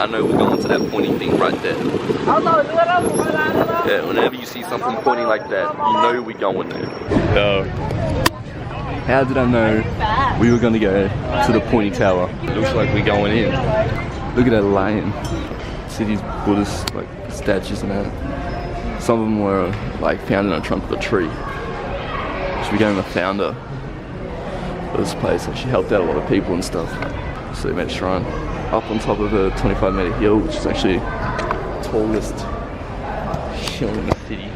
know we're going to that pointy thing right there. Yeah, whenever you see something pointing like that, you know we're going there. How did I know we were going to go to the pointy tower? It looks like we're going in. Look at that lion. See these Buddhist like statues and that. Some of them were like found in a trunk of a tree. Should be going to the founder of this place. She helped out a lot of people and stuff. So they made a shrine up on top of a 25-meter hill, which is actually the tallest hill in the city.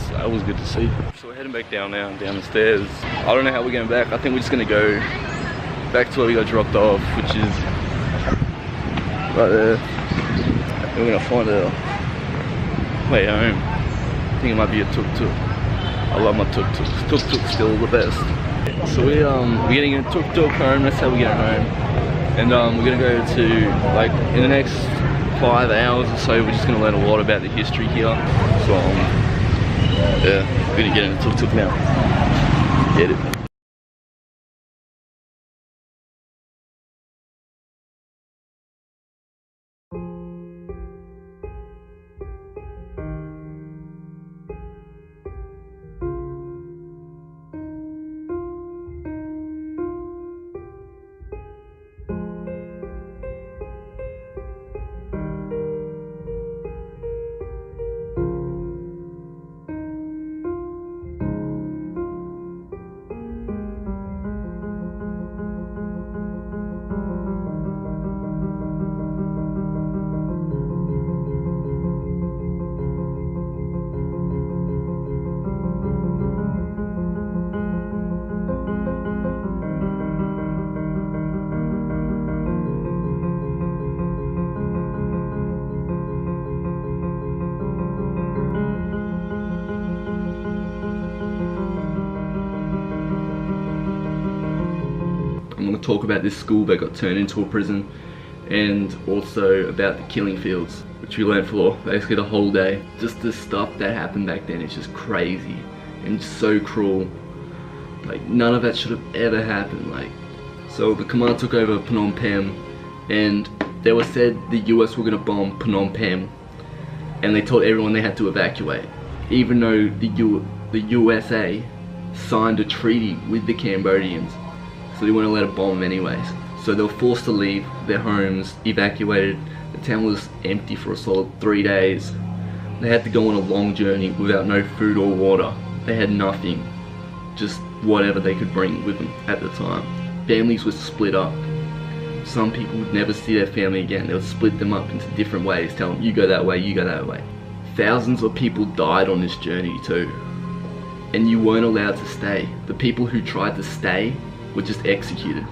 So that was good to see. So we're heading back down now, down the stairs. I don't know how we're going back. I think we're just going to go back to where we got dropped off, which is right there. We're going to find our way home. I think it might be a tuk-tuk. I love my tuk-tuks. Tuk-tuk's still the best. So we're getting a tuk-tuk home. That's how we get home. And we're going to go to, like, in the next 5 hours or so, we're just going to learn a lot about the history here. So yeah, we're gonna get in the tuk-tuk now. Get it. I'm going to talk about this school that got turned into a prison, and also about the killing fields, which we learned for basically the whole day. Just the stuff that happened back then is just crazy and so cruel. Like, none of that should have ever happened. Like, so the command took over Phnom Penh, and they were said the US were going to bomb Phnom Penh, and they told everyone they had to evacuate, even though the USA signed a treaty with the Cambodians. So they wouldn't let it bomb them anyways. So they were forced to leave their homes, evacuated. The town was empty for a solid 3 days. They had to go on a long journey without no food or water. They had nothing, just whatever they could bring with them at the time. Families were split up. Some people would never see their family again. They would split them up into different ways, tell them, you go that way, you go that way. Thousands of people died on this journey too. And you weren't allowed to stay. The people who tried to stay were just executed.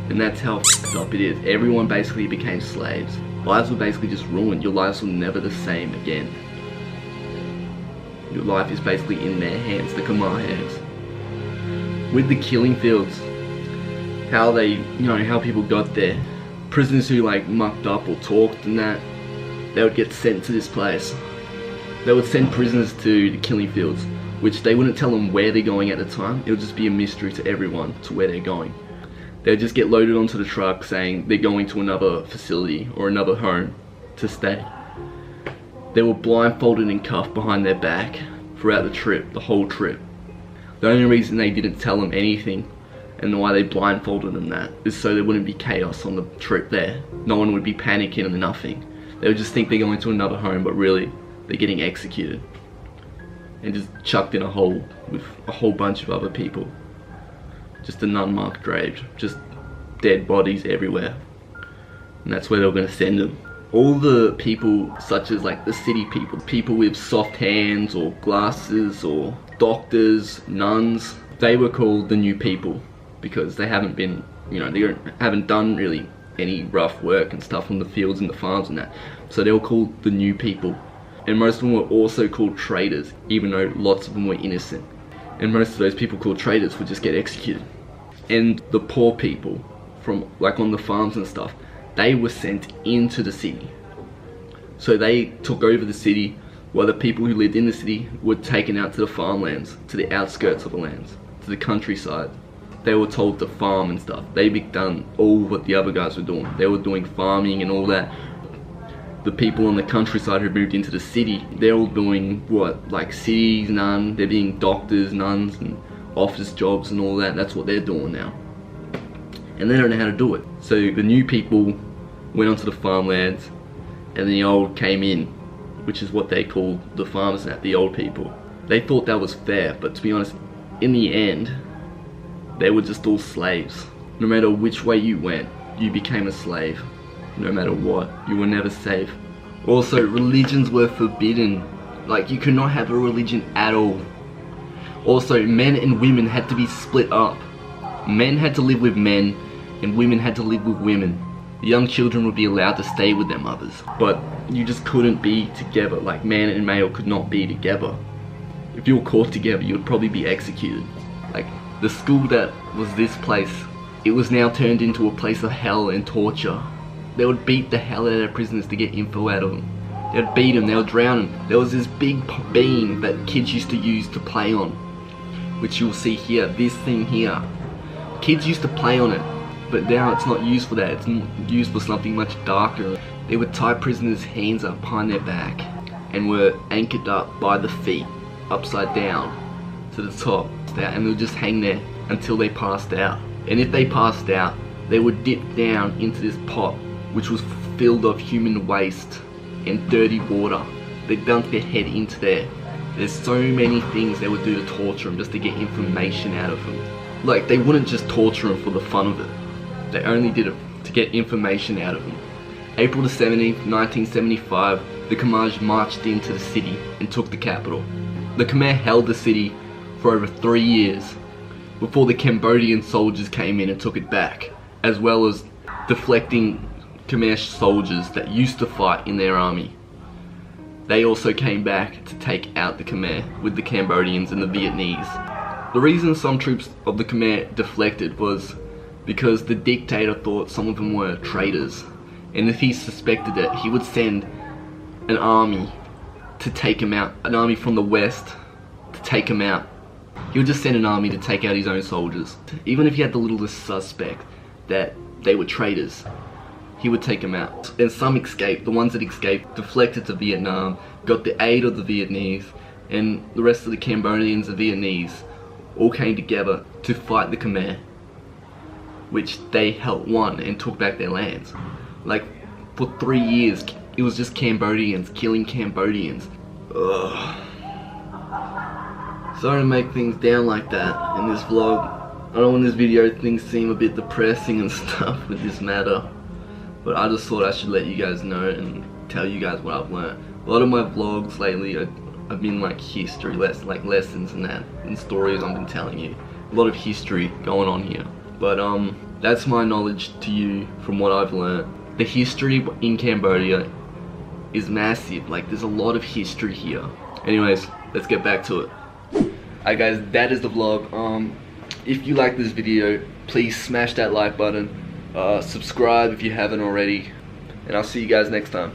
And that's how f***ed up it is. Everyone basically became slaves. Lives were basically just ruined. Your lives were never the same again. Your life is basically in their hands, the Khmer hands. With the killing fields, how they, you know, how people got there. Prisoners who like mucked up or talked and that, they would get sent to this place. They would send prisoners to the killing fields, which they wouldn't tell them where they're going at the time. It would just be a mystery to everyone to where they're going. They would just get loaded onto the truck saying they're going to another facility or another home to stay. They were blindfolded and cuffed behind their back throughout the trip, the whole trip. The only reason they didn't tell them anything and why they blindfolded them that is so there wouldn't be chaos on the trip there. No one would be panicking and nothing. They would just think they're going to another home, but really they're getting executed and just chucked in a hole with a whole bunch of other people. Just an unmarked grave, just dead bodies everywhere. And that's where they were going to send them. All the people, such as like the city people, people with soft hands or glasses or doctors, nuns, they were called the new people because they haven't been, you know, they haven't done really any rough work and stuff on the fields and the farms and that. So they were called the new people. And most of them were also called traders, even though lots of them were innocent. And most of those people called traders would just get executed. And the poor people from like on the farms and stuff, they were sent into the city. So they took over the city, while the people who lived in the city were taken out to the farmlands, to the outskirts of the lands, to the countryside. They were told to farm and stuff. They done all what the other guys were doing. They were doing farming and all that. The people on the countryside who moved into the city, they're all doing what, like cities, nuns. They're being doctors, nuns, and office jobs and all that. That's what they're doing now. And they don't know how to do it. So the new people went onto the farmlands, and the old came in, which is what they called the farmers now, the old people. They thought that was fair, but to be honest, in the end, they were just all slaves. No matter which way you went, you became a slave. No matter what, you were never safe. Also, religions were forbidden. Like, you could not have a religion at all. Also, men and women had to be split up. Men had to live with men, and women had to live with women. The young children would be allowed to stay with their mothers, but you just couldn't be together. Like, man and male could not be together. If you were caught together, you would probably be executed. Like, the school that was this place, it was now turned into a place of hell and torture. They would beat the hell out of their prisoners to get info out of them. They would beat them, they would drown them. There was this big beam that kids used to use to play on, which you'll see here, this thing here. Kids used to play on it, but now it's not used for that. It's used for something much darker. They would tie prisoners' hands up behind their back and were anchored up by the feet, upside down to the top, and they would just hang there until they passed out. And if they passed out, they would dip down into this pot, which was filled of human waste and dirty water. They dunked their head into there. There's so many things they would do to torture them just to get information out of them. Like, they wouldn't just torture them for the fun of it. They only did it to get information out of them. April the 17th, 1975, the Khmer marched into the city and took the capital. The Khmer held the city for over 3 years before the Cambodian soldiers came in and took it back, as well as deflecting Khmer soldiers that used to fight in their army. They also came back to take out the Khmer with the Cambodians and the Vietnamese. The reason some troops of the Khmer deflected was because the dictator thought some of them were traitors, and if he suspected it, he would send an army to take him out, an army from the west to take him out. He would just send an army to take out his own soldiers. Even if he had the littlest suspect that they were traitors, he would take them out. And some escaped. The ones that escaped deflected to Vietnam, got the aid of the Vietnamese, and the rest of the Cambodians and Vietnamese all came together to fight the Khmer, which they helped won and took back their lands. Like, for 3 years, it was just Cambodians killing Cambodians. Ugh. Sorry to make things down like that in this vlog. I know in this video things seem a bit depressing and stuff with this matter, but I just thought I should let you guys know and tell you guys what I've learned. A lot of my vlogs lately have been like history, like lessons and that, and stories I've been telling you. A lot of history going on here. But that's my knowledge to you from what I've learned. The history in Cambodia is massive. Like, there's a lot of history here. Anyways, let's get back to it. Alright guys, that is the vlog. If you like this video, please smash that like button. Subscribe if you haven't already. And I'll see you guys next time.